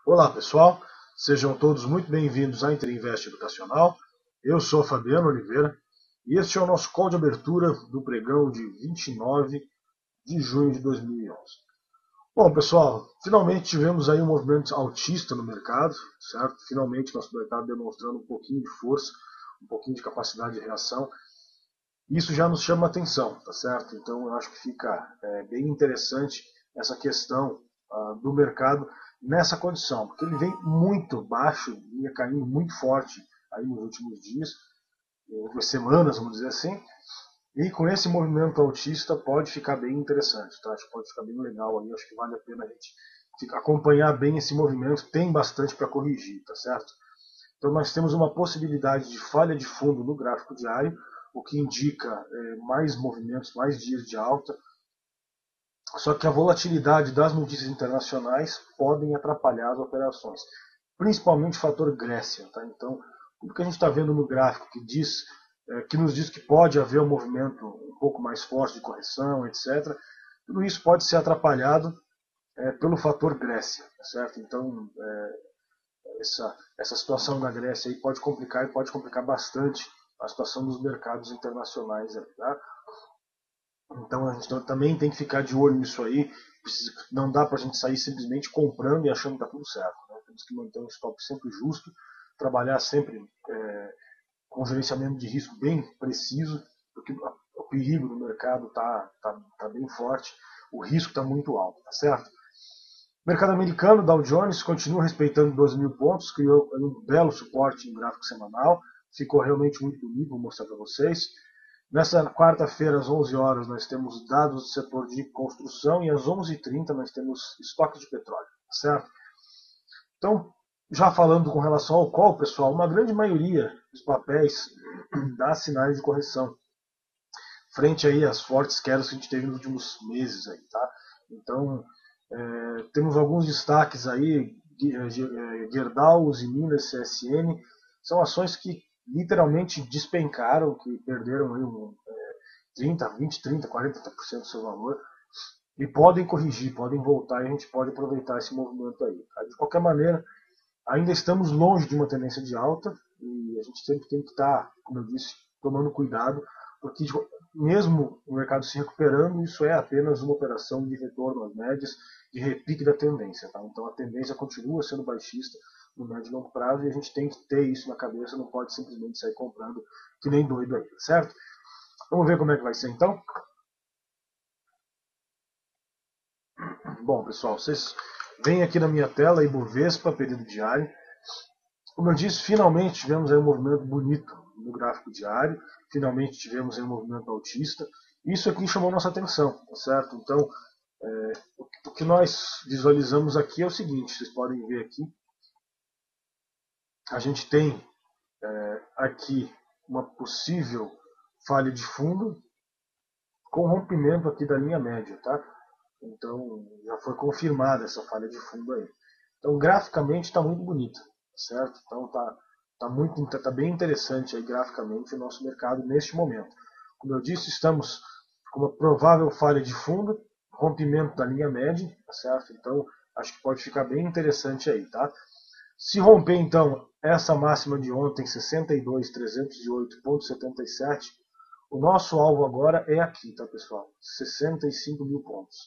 Olá pessoal, sejam todos muito bem-vindos à Interinvest Educacional. Eu sou Fabiano Oliveira e este é o nosso call de abertura do pregão de 29 de junho de 2011. Bom pessoal, finalmente tivemos aí um movimento altista no mercado, certo? Finalmente nosso mercado demonstrando um pouquinho de força, um pouquinho de capacidade de reação. Isso já nos chama atenção, tá certo? Então eu acho que fica bem interessante essa questão do mercado nessa condição, porque ele vem muito baixo, vinha caindo muito forte aí nos últimos dias, últimas semanas, vamos dizer assim, e com esse movimento altista pode ficar bem interessante, tá? Acho que pode ficar bem legal aí, acho que vale a pena a gente acompanhar bem esse movimento, tem bastante para corrigir, tá certo? Então nós temos uma possibilidade de falha de fundo no gráfico diário, o que indica mais movimentos, mais dias de alta. Só que a volatilidade das notícias internacionais podem atrapalhar as operações, principalmente o fator Grécia. Tá? Então, tudo que a gente está vendo no gráfico que nos diz que pode haver um movimento um pouco mais forte de correção, etc., tudo isso pode ser atrapalhado pelo fator Grécia, tá certo? Então, essa situação da Grécia aí pode complicar e pode complicar bastante a situação dos mercados internacionais. Tá? Então a gente também tem que ficar de olho nisso aí. Não dá para a gente sair simplesmente comprando e achando que está tudo certo. Né? Temos que manter um stop sempre justo, trabalhar sempre com um gerenciamento de risco bem preciso, porque o perigo do mercado tá bem forte, o risco está muito alto, tá certo? O mercado americano, Dow Jones, continua respeitando 12 mil pontos, criou um belo suporte em gráfico semanal, ficou realmente muito bonito, vou mostrar para vocês. Nessa quarta-feira, às 11 horas, nós temos dados do setor de construção e às 11h30 nós temos estoque de petróleo, certo? Então, já falando com relação ao call, pessoal, uma grande maioria dos papéis dá sinais de correção, frente aí às fortes quedas que a gente teve nos últimos meses aí, tá? Então, temos alguns destaques aí, Gerdau, Usiminas, CSN, são ações que literalmente despencaram, que perderam aí 30, 20, 30, 40% do seu valor e podem corrigir, podem voltar e a gente pode aproveitar esse movimento aí. De qualquer maneira, ainda estamos longe de uma tendência de alta e a gente sempre tem que estar, como eu disse, tomando cuidado, porque mesmo o mercado se recuperando, isso é apenas uma operação de retorno às médias, de repique da tendência. Tá? Então a tendência continua sendo baixista no médio e longo prazo e a gente tem que ter isso na cabeça, não pode simplesmente sair comprando que nem doido aí, certo? Vamos ver como é que vai ser então? Bom, pessoal, vocês veem aqui na minha tela Ibovespa, período diário. Como eu disse, finalmente tivemos aí um movimento bonito no gráfico diário, finalmente tivemos aí um movimento altista. Isso aqui chamou nossa atenção, tá certo? Então, o que nós visualizamos aqui é o seguinte, vocês podem ver aqui, a gente tem aqui uma possível falha de fundo com rompimento aqui da linha média, tá? Então, já foi confirmada essa falha de fundo aí. Então, graficamente está muito bonita, certo? Então, tá bem interessante aí graficamente o nosso mercado neste momento. Como eu disse, estamos com uma provável falha de fundo, rompimento da linha média, tá certo? Então, acho que pode ficar bem interessante aí, tá? Se romper, então, essa máxima de ontem, 62.308,77, o nosso alvo agora é aqui, tá, pessoal? 65 mil pontos.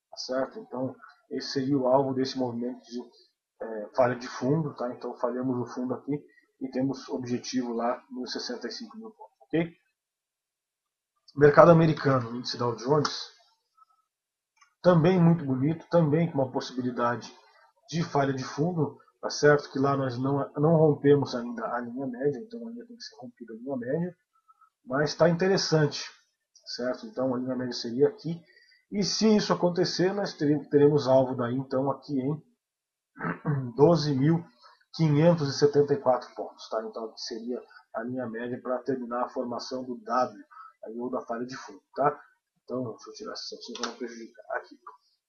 Tá certo? Então, esse seria o alvo desse movimento de falha de fundo, tá? Então, falhamos o fundo aqui e temos objetivo lá nos 65 mil pontos, ok? Mercado americano, índice Dow Jones, também muito bonito, também com uma possibilidade de falha de fundo, tá certo? Que lá nós não rompemos ainda a linha média, então ainda tem que ser rompida a linha média, mas está interessante, certo? Então a linha média seria aqui, e se isso acontecer, nós teremos alvo daí então aqui em 12.574 pontos, tá? Então aqui seria a linha média para terminar a formação do W, aí, ou da falha de fundo, tá? Então, deixa eu tirar essa setinha para não prejudicar aqui.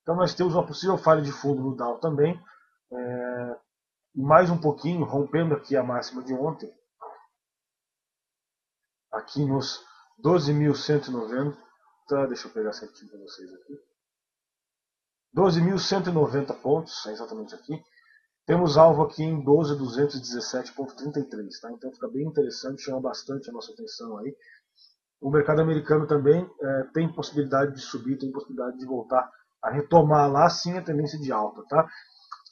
Então nós temos uma possível falha de fundo no Dow também, mais um pouquinho, rompendo aqui a máxima de ontem, aqui nos 12.190, deixa eu pegar certinho para vocês aqui, 12.190 pontos, é exatamente aqui, Temos alvo aqui em 12.217.33, tá? Então fica bem interessante, chama bastante a nossa atenção aí. O mercado americano também tem possibilidade de subir, tem possibilidade de voltar a retomar lá sim a tendência de alta, tá?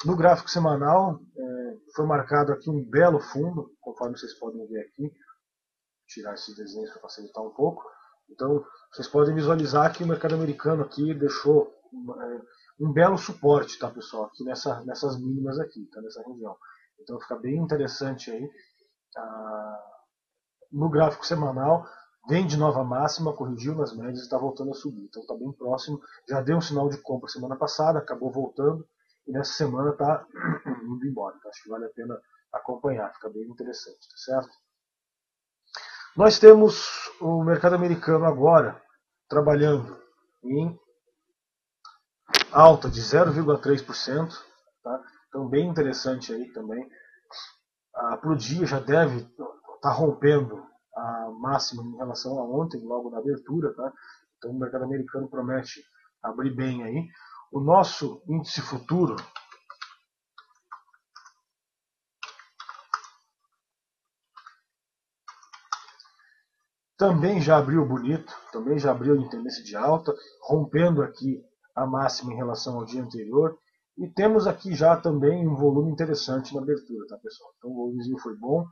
No gráfico semanal foi marcado aqui um belo fundo, conforme vocês podem ver aqui. Vou tirar esses desenhos para facilitar um pouco. Então vocês podem visualizar que o mercado americano aqui deixou um belo suporte, tá, pessoal, aqui nessas mínimas aqui, tá, nessa região. Então fica bem interessante aí. No gráfico semanal, vem de nova máxima, corrigiu nas médias e está voltando a subir. Então está bem próximo, já deu um sinal de compra semana passada, acabou voltando e nessa semana está indo embora. Então, acho que vale a pena acompanhar, fica bem interessante, tá certo? Nós temos o mercado americano agora trabalhando em alta de 0,3%, tá? Então bem interessante aí também. Para o dia já deve estar rompendo a máxima em relação a ontem, logo na abertura, tá? Então o mercado americano promete abrir bem aí. O nosso índice futuro também já abriu bonito, também já abriu em tendência de alta, rompendo aqui a máxima em relação ao dia anterior. E temos aqui já também um volume interessante na abertura, tá, pessoal? Então o volumezinho foi bom.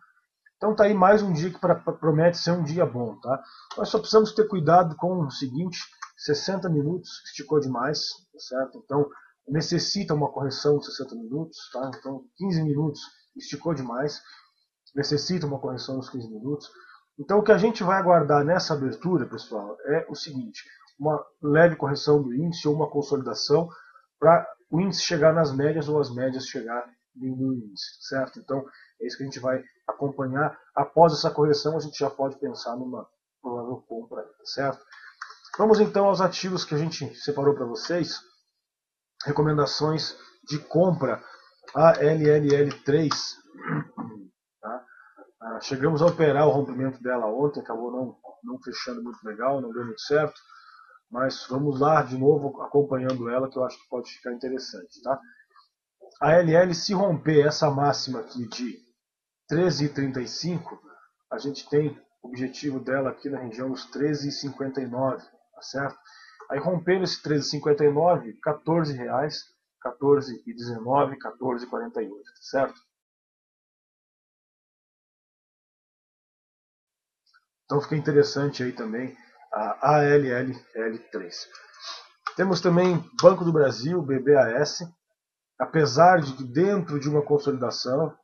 Então tá aí mais um dia que promete ser um dia bom, tá? Nós só precisamos ter cuidado com o seguinte: 60 minutos esticou demais, tá certo? Então necessita uma correção de 60 minutos, tá? Então 15 minutos esticou demais, necessita uma correção dos 15 minutos. Então o que a gente vai aguardar nessa abertura, pessoal, é o seguinte: uma leve correção do índice ou uma consolidação para o índice chegar nas médias ou as médias chegar no índice, certo? Então é isso que a gente vai acompanhar. Após essa correção, a gente já pode pensar numa provável compra, certo? Vamos então aos ativos que a gente separou para vocês. Recomendações de compra: ALLL3. Tá? Chegamos a operar o rompimento dela ontem, acabou não fechando muito legal, não deu muito certo. Mas vamos lá de novo acompanhando ela, que eu acho que pode ficar interessante. Tá? A ALL, se romper essa máxima aqui de 13,35, a gente tem o objetivo dela aqui na região dos 13,59, tá certo? Aí rompendo esse 13,59, R$14, 14,19, 14,48, tá certo? Então fica interessante aí também a ALLL3. Temos também Banco do Brasil, BBAS, apesar de que dentro de uma consolidação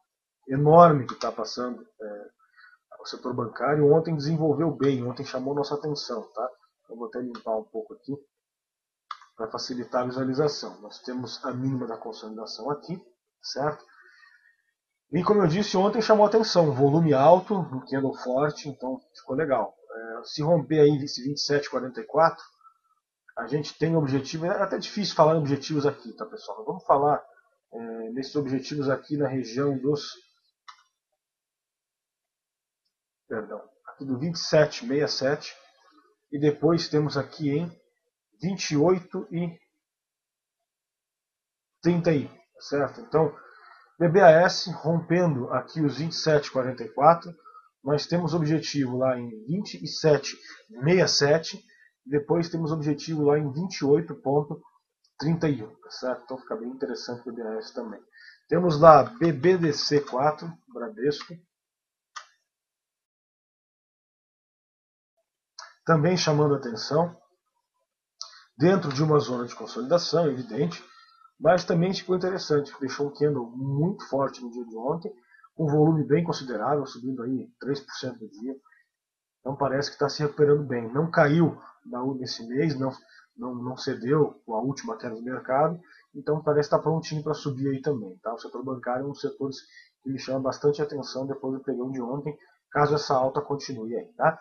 enorme que está passando o setor bancário, ontem desenvolveu bem, ontem chamou nossa atenção, tá? Eu vou até limpar um pouco aqui para facilitar a visualização. Nós temos a mínima da consolidação aqui, certo? E como eu disse, ontem chamou atenção, volume alto, um candle forte, então ficou legal. Se romper aí esse 27,44, a gente tem objetivo, é até difícil falar em objetivos aqui, tá, pessoal? Vamos falar nesses objetivos aqui na região dos, aqui do 27,67, e depois temos aqui em 28 e 31, certo? Então, BBAS rompendo aqui os 27,44, nós temos objetivo lá em 27,67, depois temos objetivo lá em 28,31, certo? Então fica bem interessante o BBAS também. Temos lá BBDC4, Bradesco, também chamando atenção, dentro de uma zona de consolidação, evidente, mas também ficou interessante, deixou um candle muito forte no dia de ontem, com um volume bem considerável, subindo aí 3% no dia. Então parece que está se recuperando bem. Não caiu nesse mês, não cedeu a última queda do mercado, então parece estar prontinho para subir aí também. Tá? O setor bancário é um dos setores que me chama bastante atenção depois do pregão de ontem, caso essa alta continue aí. Tá?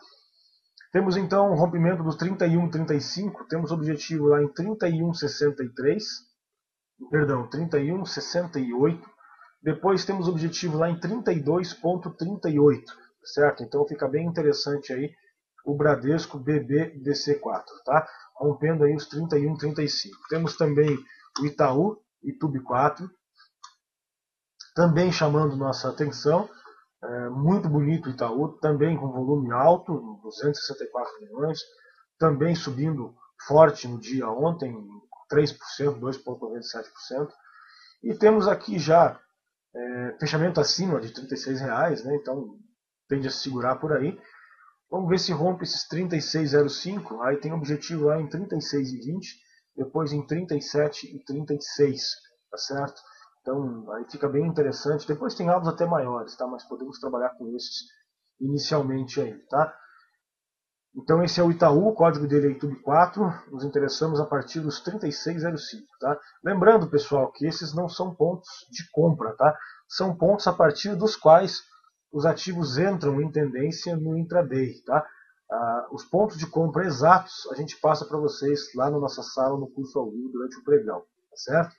Temos então o rompimento dos 31,35, temos objetivo lá em 31,63, perdão, 31,68. Depois temos objetivo lá em 32,38, certo? Então fica bem interessante aí o Bradesco BBDC4, tá? Rompendo aí os 31,35. Temos também o Itaú, ITUB4, também chamando nossa atenção. Muito bonito o Itaú, também com volume alto, 264 milhões, também subindo forte no dia ontem, 3%, 2,97%. E temos aqui já fechamento acima de R$36, né? Então tende a se segurar por aí. Vamos ver se rompe esses 36,05, aí tem objetivo lá em 36,20, depois em 37,36, tá certo? Então aí fica bem interessante. Depois tem alvos até maiores, tá? Mas podemos trabalhar com esses inicialmente aí, tá? Então esse é o Itaú, o código dele é YouTube4, nos interessamos a partir dos 36,05, tá? Lembrando, pessoal, que esses não são pontos de compra, tá? São pontos a partir dos quais os ativos entram em tendência no intraday, tá? Os pontos de compra exatos a gente passa para vocês lá na nossa sala, no curso ao vivo, durante o pregão, tá certo?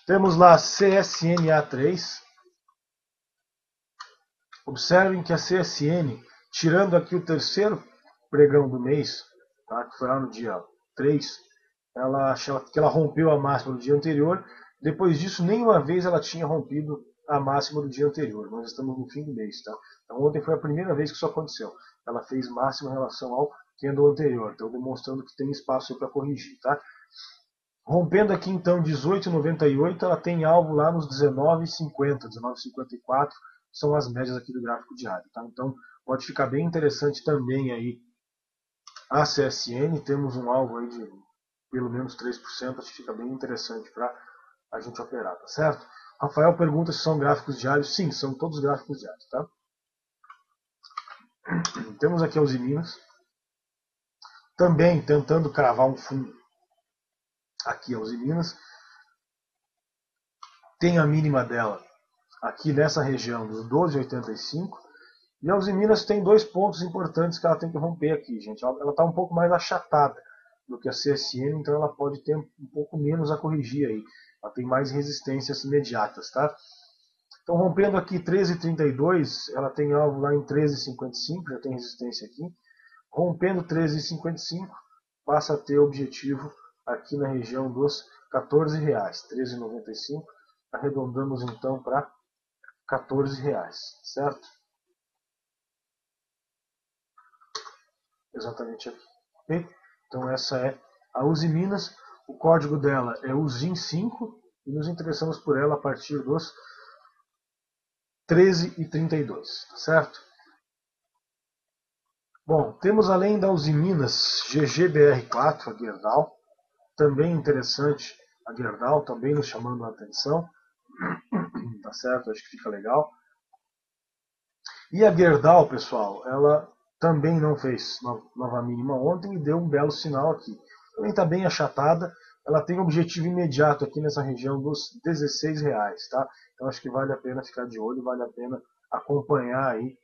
Temos lá CSNA3. Observem que a CSN, tirando aqui o terceiro pregão do mês, tá, que foi lá no dia 3, ela rompeu a máxima do dia anterior. Depois disso, nenhuma vez ela tinha rompido a máxima do dia anterior. Nós estamos no fim do mês, tá? Então ontem foi a primeira vez que isso aconteceu. Ela fez máxima em relação ao candle anterior, então demonstrando que tem espaço para corrigir, tá? Rompendo aqui então 18,98, ela tem alvo lá nos 19,50, 19,54, são as médias aqui do gráfico diário, tá? Então pode ficar bem interessante também aí a CSN, temos um alvo aí de pelo menos 3%, acho que fica bem interessante para a gente operar, tá certo? Rafael pergunta se são gráficos diários. Sim, são todos gráficos diários, tá? Temos aqui a Usiminas, também tentando cravar um fundo aqui a Usiminas. Tem a mínima dela aqui nessa região dos 12,85. E a Usiminas tem dois pontos importantes que ela tem que romper aqui, gente. Ela está um pouco mais achatada do que a CSN, então ela pode ter um pouco menos a corrigir aí. Ela tem mais resistências imediatas, tá? Então, rompendo aqui 13,32, ela tem alvo lá em 13,55, já tem resistência aqui. Rompendo 13,55, passa a ter objetivo aqui na região dos R$14, 13,95. Arredondamos então para R$14, certo? Exatamente aqui. Okay? Então essa é a Usiminas. O código dela é USIN5 e nos interessamos por ela a partir dos 13,32, certo? Bom, temos além da Usiminas GGBR4, a Gerdau, também interessante a Gerdau, também nos chamando a atenção, tá certo? Acho que fica legal. E a Gerdau, pessoal, ela também não fez nova mínima ontem e deu um belo sinal aqui. Também está bem achatada, ela tem objetivo imediato aqui nessa região dos R$16, tá? Então acho que vale a pena ficar de olho, vale a pena acompanhar aí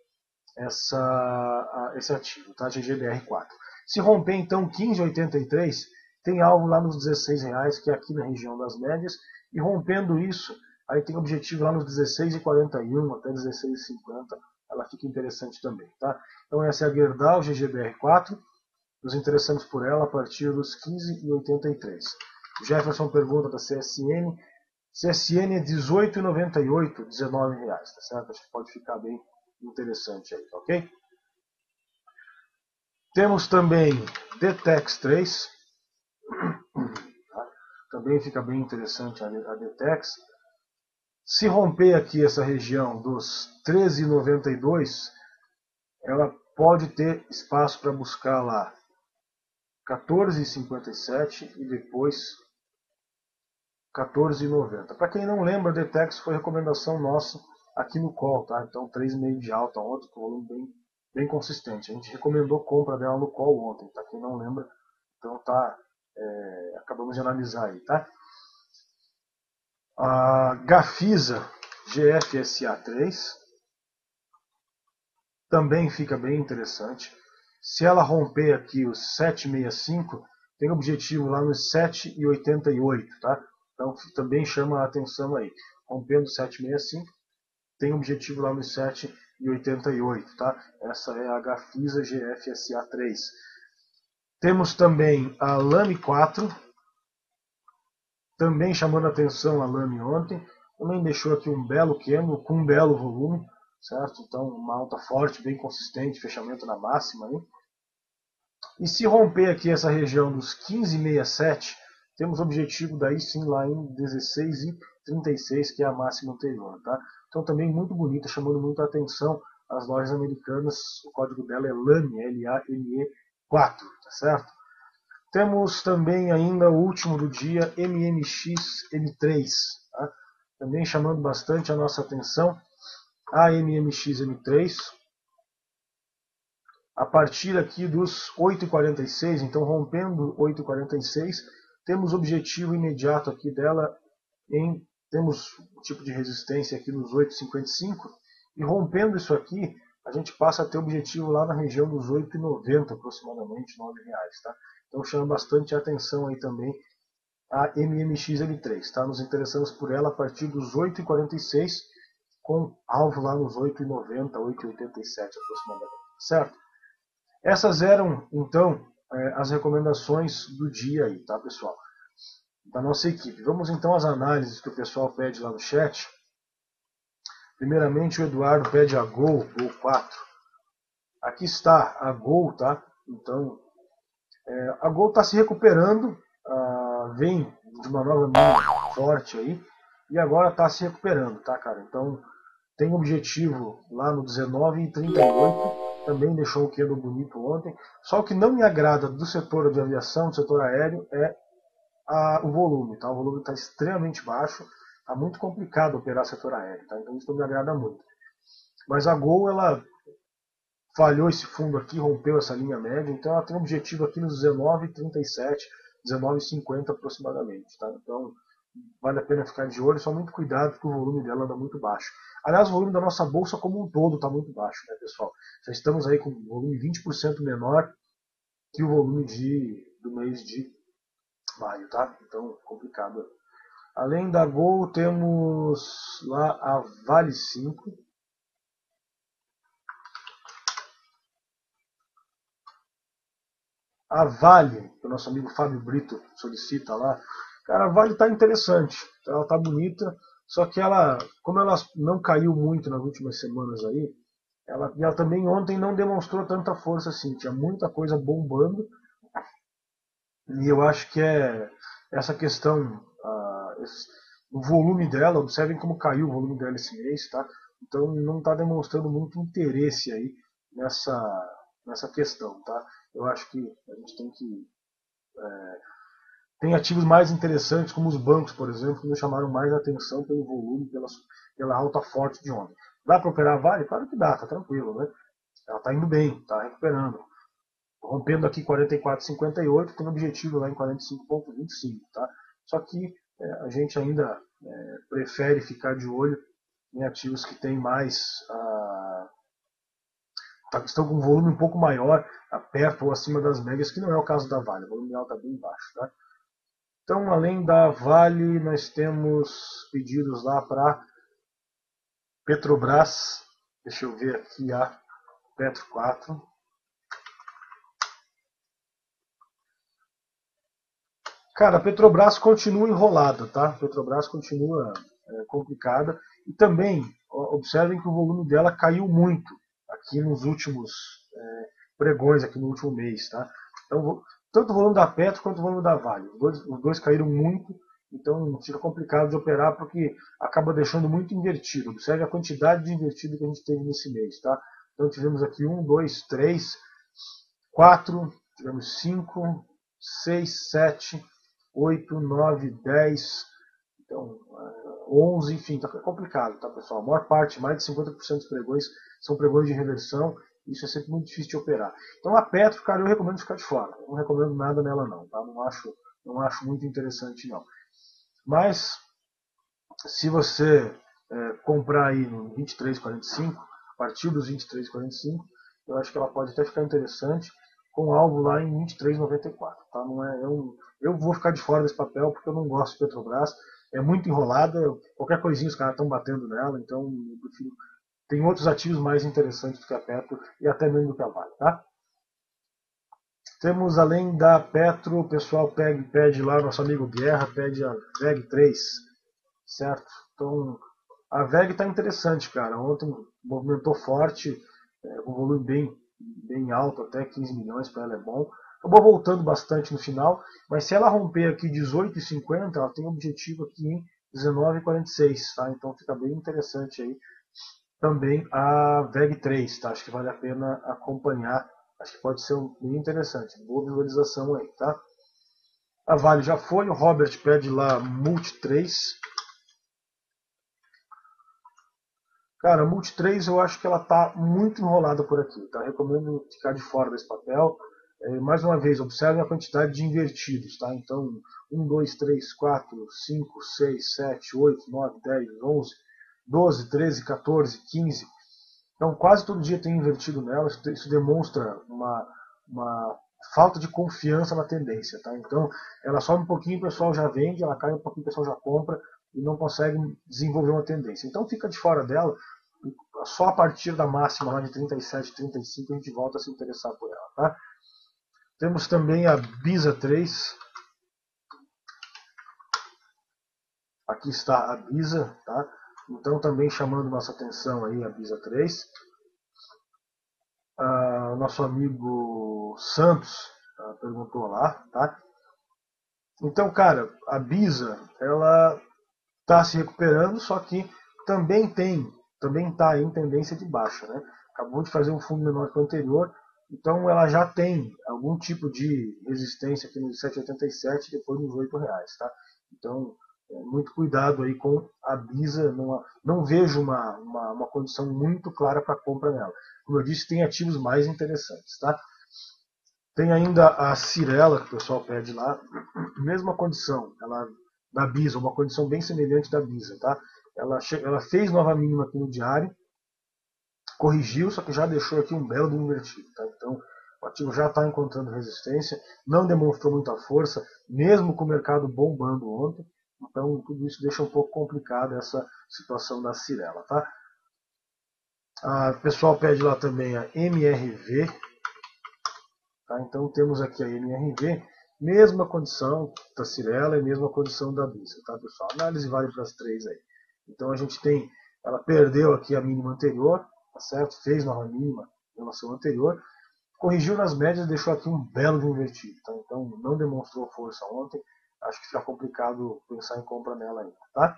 esse ativo, tá? GGBR4. Se romper então 15,83, tem algo lá nos R$16, que é aqui na região das médias, e rompendo isso, aí tem objetivo lá nos 16,41 até 16,50, ela fica interessante também, tá? Então essa é a Gerdau GGBR4, nos interessamos por ela a partir dos 15,83. O Jefferson pergunta da CSN, CSN é 18,98, R$19, tá certo? Acho que pode ficar bem interessante aí, ok? Temos também DTEX 3, tá? Também fica bem interessante a DTEX. Se romper aqui essa região dos 13,92, ela pode ter espaço para buscar lá 14,57 e depois 14,90. Para quem não lembra, a DTEX foi recomendação nossa aqui no call, tá? Então 3,5 de alta ontem, com volume bem consistente. A gente recomendou compra dela no call ontem, tá? Quem não lembra, então tá, acabamos de analisar aí, tá? A Gafisa GFSA3 também fica bem interessante. Se ela romper aqui os 7,65, tem objetivo lá nos 7,88, tá? Então também chama a atenção aí. Rompendo 7,65, tem objetivo lá nos 7,88, tá? Essa é a Gafisa GFSA3. Temos também a Lame 4, também chamando a atenção a Lame ontem. também deixou aqui um belo candle com um belo volume, certo? Então uma alta forte, bem consistente, fechamento na máxima aí. E se romper aqui essa região dos 15,67, temos objetivo daí sim lá em 16,36, que é a máxima anterior, tá? Então também muito bonita, chamando muita atenção as lojas americanas. O código dela é LAME, L-A-M-E 4, tá certo? Temos também ainda o último do dia, MMX M3, tá? Também chamando bastante a nossa atenção, a MMX M3. A partir aqui dos 8,46, então rompendo 8,46, temos objetivo imediato aqui dela, temos um tipo de resistência aqui nos 8,55, e rompendo isso aqui, a gente passa a ter objetivo lá na região dos 8,90 aproximadamente, R$ 9, tá? Então chama bastante atenção aí também a MMX M3, tá? Nos interessamos por ela a partir dos 8,46, com alvo lá nos 8,90, 8,87 aproximadamente, certo? Essas eram, então, as recomendações do dia aí, tá, pessoal? Da nossa equipe. Vamos então às análises que o pessoal pede lá no chat. Primeiramente o Eduardo pede a Gol 4. Aqui está a Gol, tá? Então, a Gol está se recuperando, vem de uma nova mínima forte aí, e agora está se recuperando, tá, cara? Então, tem objetivo lá no 19,38. Também deixou um candle bonito ontem. Só o que não me agrada do setor de aviação, do setor aéreo, é o volume. Tá? O volume está extremamente baixo. Está muito complicado operar setor aéreo. Tá? Então isso não me agrada muito. Mas a Gol, ela falhou esse fundo aqui, rompeu essa linha média. Então ela tem um objetivo aqui nos 19,37, 19,50 aproximadamente. Tá? Então vale a pena ficar de olho. Só muito cuidado porque o volume dela anda muito baixo. Aliás, o volume da nossa bolsa como um todo está muito baixo, né, pessoal? Já estamos aí com um volume 20% menor que o volume do mês de maio, tá? Então, complicado. Além da Gol, temos lá a Vale 5. A Vale, que o nosso amigo Fábio Brito solicita lá. Cara, a Vale está interessante, ela está bonita. Só que ela, como ela não caiu muito nas últimas semanas aí, ela também ontem não demonstrou tanta força assim. Tinha muita coisa bombando. E eu acho que é essa questão, o volume dela, observem como caiu o volume dela esse mês, tá? Então não está demonstrando muito interesse aí nessa questão, tá? Eu acho que a gente tem que... Tem ativos mais interessantes, como os bancos, por exemplo, que nos chamaram mais atenção pelo volume, pela alta forte de ontem. Dá para operar a Vale? Claro que dá, tá tranquilo, né? Ela está indo bem, está recuperando. Rompendo aqui 44,58, tem objetivo lá em 45,25, tá? Só que a gente ainda prefere ficar de olho em ativos que têm mais... estão com um volume um pouco maior, perto ou acima das médias, que não é o caso da Vale. O volume dela está bem baixo, tá? Então, além da Vale, nós temos pedidos lá para Petrobras. Deixa eu ver aqui a Petro 4. Cara, a Petrobras continua enrolada, tá? A Petrobras continua complicada. E também, observem que o volume dela caiu muito aqui nos últimos pregões, aqui no último mês, tá? Então, tanto o volume da Petro quanto o volume da Vale. Os dois caíram muito, então fica complicado de operar porque acaba deixando muito invertido. Observe a quantidade de invertido que a gente teve nesse mês, tá? Então tivemos aqui 1, 2, 3, 4, tivemos 5, 6, 7, 8, 9, 10, então 11, enfim, tá complicado, tá, pessoal? A maior parte, mais de 50% dos pregões são pregões de reversão. Isso é sempre muito difícil de operar. Então a Petro, cara, eu recomendo ficar de fora. Eu não recomendo nada nela não, tá? Não acho muito interessante não. Mas se você comprar aí no 23,45, a partir dos 23,45, eu acho que ela pode até ficar interessante, com alvo lá em 23,94. Tá? Eu vou ficar de fora desse papel porque eu não gosto de Petrobras. É muito enrolada, qualquer coisinha os caras estão batendo nela, então eu prefiro. Tem outros ativos mais interessantes do que a Petro e até mesmo do que a Vale, tá? Temos, além da Petro, o pessoal pede lá, nosso amigo Guerra pede a VEG 3, certo? Então, a VEG está interessante, cara. Ontem movimentou forte, um volume bem alto, até 15 milhões para ela é bom. Acabou voltando bastante no final, mas se ela romper aqui 18,50, ela tem objetivo aqui em 19,46, tá? Então fica bem interessante aí também a VEG3, tá? Acho que vale a pena acompanhar, acho que pode ser bem interessante, boa visualização aí, tá? A Vale já foi, o Robert pede lá Multi 3. Cara, a Multi 3 eu acho que ela tá muito enrolada por aqui, tá? Recomendo ficar de fora desse papel. Mais uma vez, observem a quantidade de invertidos, tá? Então, 1, 2, 3, 4, 5, 6, 7, 8, 9, 10, 11, 12, 13, 14, 15. Então, quase todo dia tem invertido nela. Isso demonstra uma falta de confiança na tendência, tá? Então, ela sobe um pouquinho, o pessoal já vende, ela cai um pouquinho, o pessoal já compra e não consegue desenvolver uma tendência. Então, fica de fora dela. Só a partir da máxima lá de 37, 35 a gente volta a se interessar por ela, tá? Temos também a BISA 3. Aqui está a BISA, tá? Então também chamando nossa atenção aí a BISA 3. Nosso amigo Santos perguntou lá, tá? Então, cara, a BISA, ela está se recuperando, só que também está em tendência de baixa, né? Acabou de fazer um fundo menor que o anterior, então ela já tem algum tipo de resistência aqui nos 7,87 depois nos R$8, tá? Então, muito cuidado aí com a BISA, não vejo uma condição muito clara para compra nela. Como eu disse, tem ativos mais interessantes, tá? Tem ainda a Cirela, que o pessoal pede lá, mesma condição, ela da BISA, uma condição bem semelhante da BISA, tá? Ela fez nova mínima aqui no diário, corrigiu, só que já deixou aqui um belo invertido, tá? Então, o ativo já está encontrando resistência, não demonstrou muita força, mesmo com o mercado bombando ontem, então tudo isso deixa um pouco complicado essa situação da Cirela, tá? O pessoal pede lá também a MRV, tá? Então temos aqui a MRV, mesma condição da Cirela e mesma condição da BISA, tá, pessoal? A análise vale para as três aí. Então a gente tem, ela perdeu aqui a mínima anterior, tá certo? Fez nova mínima em relação à anterior, corrigiu nas médias, deixou aqui um belo de invertido, tá? Então não demonstrou força ontem, acho que fica complicado pensar em compra nela ainda, tá?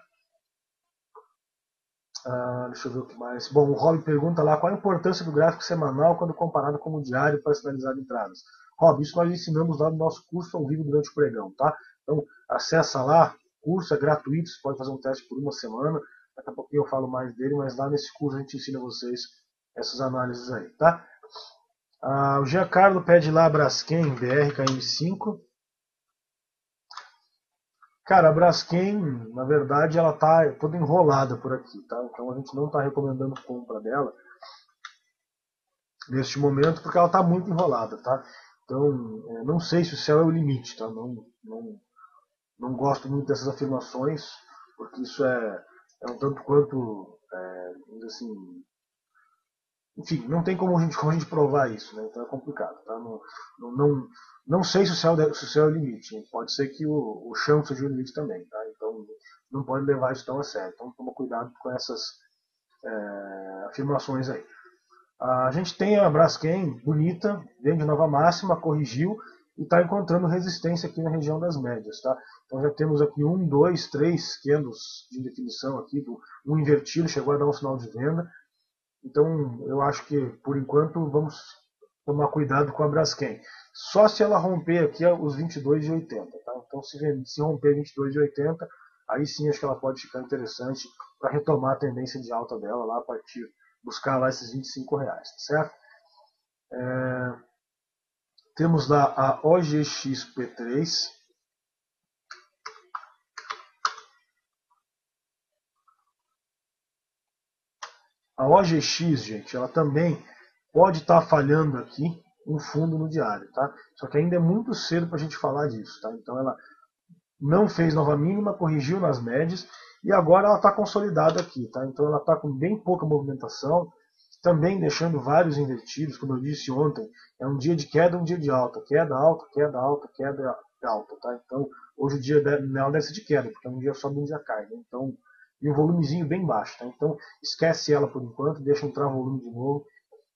Deixa eu ver o que mais. Bom, o Rob pergunta lá qual a importância do gráfico semanal quando comparado com o diário para sinalizar entradas. Rob, isso nós ensinamos lá no nosso curso ao vivo durante o pregão, tá? Então, acessa lá, o curso é gratuito, você pode fazer um teste por uma semana. Daqui a pouquinho eu falo mais dele, mas lá nesse curso a gente ensina vocês essas análises aí, tá? O Giancarlo pede lá a Braskem BRKM5. Cara, a Braskem, na verdade, ela tá toda enrolada por aqui, tá? Então a gente não está recomendando compra dela neste momento porque ela está muito enrolada, tá? Então, não sei se o céu é o limite, tá? Não gosto muito dessas afirmações, porque isso é um tanto quanto, assim, enfim, não tem como a gente provar isso, né? Então é complicado, tá? Não sei se o céu é o limite. Pode ser que o chão seja o limite também, tá? Então não pode levar isso tão a sério. Então toma cuidado com essas afirmações aí. A gente tem a Braskem bonita, vem de nova máxima, corrigiu e está encontrando resistência aqui na região das médias, tá? Então já temos aqui 1, 2, 3 candles de definição aqui, um invertido, chegou a dar um sinal de venda. Então, eu acho que, por enquanto, vamos tomar cuidado com a Braskem. Só se ela romper aqui os 22,80. Tá? Então, se romper 22,80, aí sim acho que ela pode ficar interessante para retomar a tendência de alta dela lá a partir, buscar lá esses R$25, tá certo? Temos lá a OGXP3. A OGX, gente, ela também pode estar falhando aqui um fundo no diário, tá? Só que ainda é muito cedo para a gente falar disso, tá? Então ela não fez nova mínima, corrigiu nas médias e agora ela está consolidada aqui, tá? Então ela está com bem pouca movimentação, também deixando vários invertidos, como eu disse ontem, é um dia de queda, um dia de alta, queda, alta, queda, alta, queda, alta, tá? Então hoje o dia dela deve ser de queda, porque um dia sobe, um dia cai, né? Então e um volumezinho bem baixo. Tá? Então esquece ela por enquanto, deixa entrar o volume de novo,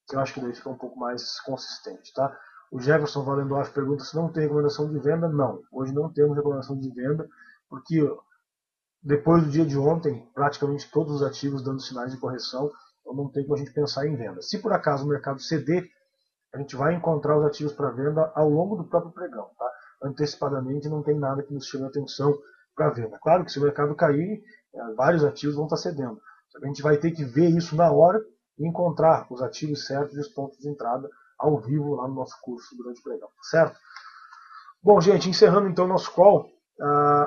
que eu acho que daí fica um pouco mais consistente. Tá? O Jefferson Valendorf pergunta se não tem recomendação de venda. Não, hoje não temos recomendação de venda, porque depois do dia de ontem, praticamente todos os ativos dando sinais de correção, então não tem como a gente pensar em venda. Se por acaso o mercado ceder, a gente vai encontrar os ativos para venda ao longo do próprio pregão. Tá? Antecipadamente não tem nada que nos chame a atenção para venda. Claro que se o mercado cair, vários ativos vão estar cedendo. A gente vai ter que ver isso na hora e encontrar os ativos certos e os pontos de entrada ao vivo lá no nosso curso durante o pregão. Certo? Bom, gente, encerrando então o nosso call,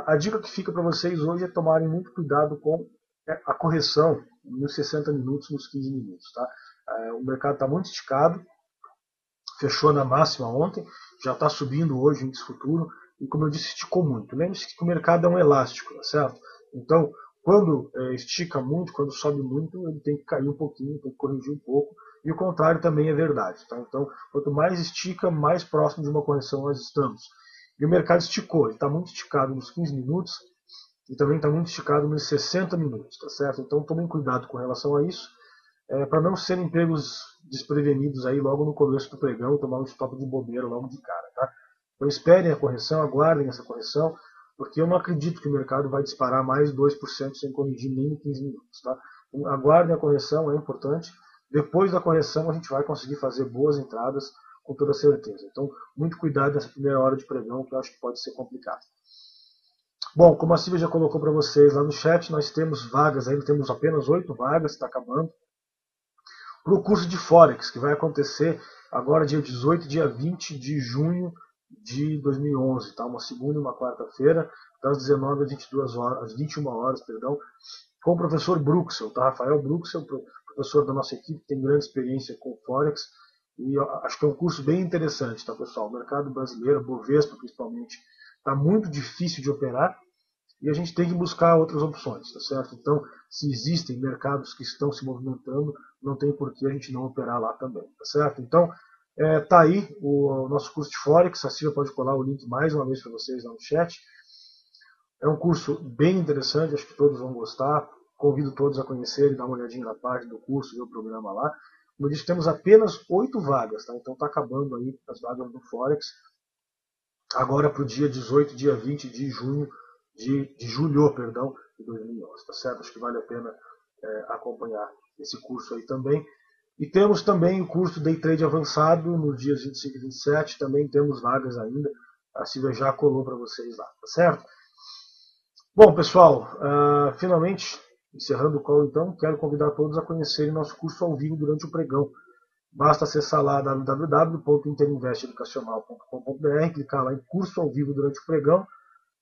a dica que fica para vocês hoje é tomarem muito cuidado com a correção nos 60 minutos, nos 15 minutos. Tá? O mercado está muito esticado, fechou na máxima ontem, já está subindo hoje o índice futuro, e como eu disse, esticou muito. Lembre-se que o mercado é um elástico, tá certo? Então, quando estica muito, quando sobe muito, ele tem que cair um pouquinho, tem que corrigir um pouco, e o contrário também é verdade. Tá? Então, quanto mais estica, mais próximo de uma correção nós estamos. E o mercado esticou, ele está muito esticado nos 15 minutos, e também está muito esticado nos 60 minutos, tá certo? Então, tomem cuidado com relação a isso, para não serem pegos desprevenidos aí logo no começo do pregão e tomar um stop de bobeira logo de cara. Tá? Então esperem a correção, aguardem essa correção, porque eu não acredito que o mercado vai disparar mais 2% sem corrigir nem em 15 minutos. Tá? Então, aguardem a correção, é importante. Depois da correção a gente vai conseguir fazer boas entradas com toda certeza. Então muito cuidado nessa primeira hora de pregão, que eu acho que pode ser complicado. Bom, como a Silvia já colocou para vocês lá no chat, nós temos vagas, ainda temos apenas 8 vagas, está acabando, para o curso de Forex, que vai acontecer agora dia 18 e dia 20 de junho de 2011, tá? Uma segunda e uma quarta-feira, das 19 às 22 horas, às 21 horas, perdão, com o professor Bruxel, tá? Rafael Bruxel, professor da nossa equipe, tem grande experiência com Forex, e acho que é um curso bem interessante, tá, pessoal? O mercado brasileiro, Bovespa principalmente, está muito difícil de operar, e a gente tem que buscar outras opções, tá certo? Então, se existem mercados que estão se movimentando, não tem por que a gente não operar lá também, tá certo? Então, tá aí o nosso curso de Forex, a Silvia pode colar o link mais uma vez para vocês lá no chat. É um curso bem interessante, acho que todos vão gostar, convido todos a conhecerem, dar uma olhadinha na página do curso, ver o programa lá. Como eu disse, temos apenas 8 vagas, tá? Então está acabando aí as vagas do Forex, agora para o dia 18, dia 20 de junho, de julho, perdão, de 2011, tá certo? Acho que vale a pena acompanhar esse curso aí também. E temos também o curso Day Trade Avançado, nos dias 25 e 27, também temos vagas ainda, a Silvia já colou para vocês lá, tá certo? Bom, pessoal, finalmente, encerrando o call então, quero convidar todos a conhecerem nosso curso ao vivo durante o pregão. Basta acessar lá www.interinvesteeducacional.com.br, clicar lá em curso ao vivo durante o pregão,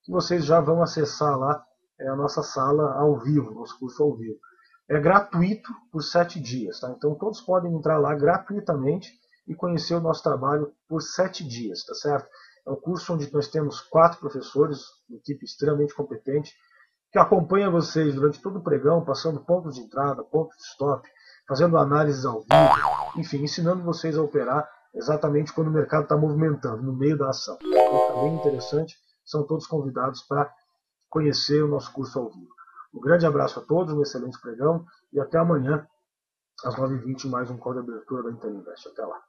que vocês já vão acessar lá a nossa sala ao vivo, nosso curso ao vivo. É gratuito por 7 dias, tá? Então todos podem entrar lá gratuitamente e conhecer o nosso trabalho por 7 dias, tá certo? É um curso onde nós temos 4 professores, uma equipe extremamente competente, que acompanha vocês durante todo o pregão, passando pontos de entrada, pontos de stop, fazendo análises ao vivo, enfim, ensinando vocês a operar exatamente quando o mercado está movimentando, no meio da ação. Então está bem interessante, são todos convidados para conhecer o nosso curso ao vivo. Um grande abraço a todos, um excelente pregão e até amanhã, às 9h20, mais um call de abertura da Interinvest. Até lá.